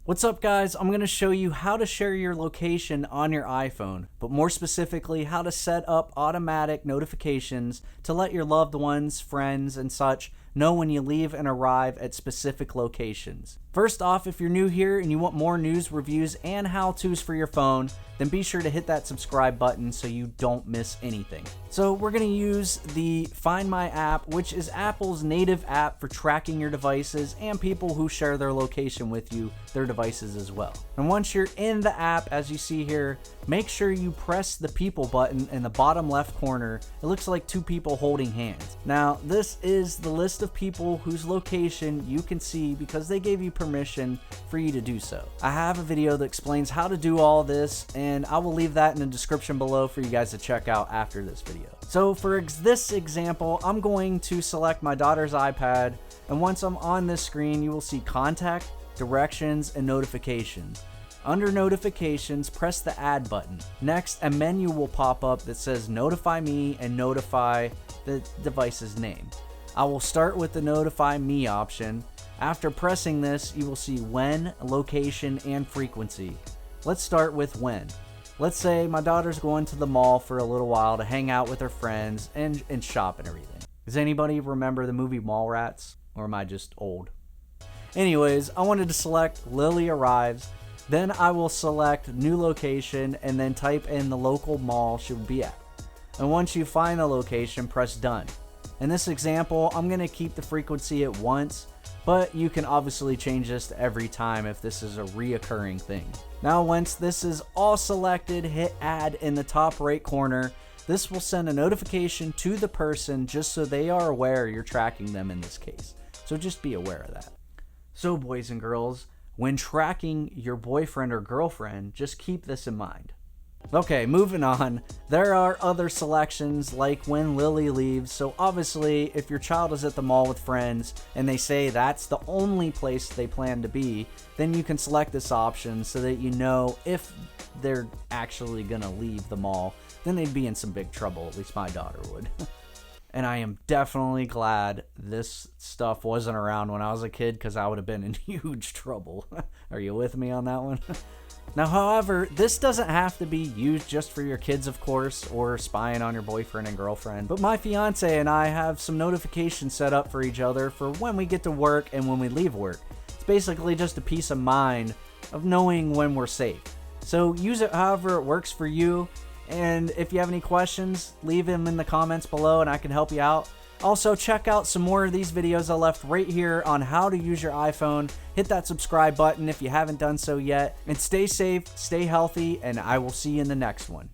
What's up guys, I'm going to show you how to share your location on your iPhone, but more specifically how to set up automatic notifications to let your loved ones, friends, and such know when you leave and arrive at specific locations. First off, if you're new here and you want more news, reviews, and how-tos for your phone, then be sure to hit that subscribe button so you don't miss anything. So we're going to use the Find My app, which is Apple's native app for tracking your devices and people who share their location with you, their devices as well. And once you're in the app, as you see here, make sure you press the people button in the bottom left corner. It looks like two people holding hands. Now, this is the list of people whose location you can see because they gave you permission for you to do so. I have a video that explains how to do all this, and I will leave that in the description below for you guys to check out after this video. So for this example, I'm going to select my daughter's iPad, and once I'm on this screen, you will see contact, directions, and notifications. Under notifications, press the add button. Next, a menu will pop up that says notify me and notify the device's name. I will start with the notify me option. After pressing this, you will see when, location, and frequency. Let's start with when. Let's say my daughter's going to the mall for a little while to hang out with her friends and shop and everything. Does anybody remember the movie Mallrats? Or am I just old? Anyways, I wanted to select Lily arrives. Then I will select new location and then type in the local mall she will be at. And once you find the location, press done. In this example, I'm going to keep the frequency at once, but you can obviously change this to every time if this is a reoccurring thing. Now once this is all selected, hit add in the top right corner. This will send a notification to the person just so they are aware you're tracking them in this case. So just be aware of that. So boys and girls, when tracking your boyfriend or girlfriend, just keep this in mind. Okay, moving on. There are other selections like when Lily leaves. So obviously, if your child is at the mall with friends and they say that's the only place they plan to be, then you can select this option so that you know if they're actually gonna leave the mall, then they'd be in some big trouble. At least my daughter would. And I am definitely glad this stuff wasn't around when I was a kid, because I would have been in huge trouble. Are you with me on that one? Now, however, this doesn't have to be used just for your kids, of course, or spying on your boyfriend and girlfriend. But my fiance and I have some notifications set up for each other for when we get to work and when we leave work. It's basically just a peace of mind of knowing when we're safe. So use it however it works for you. And if you have any questions, leave them in the comments below and I can help you out. Also, check out some more of these videos I left right here on how to use your iPhone. Hit that subscribe button if you haven't done so yet. And stay safe, stay healthy, and I will see you in the next one.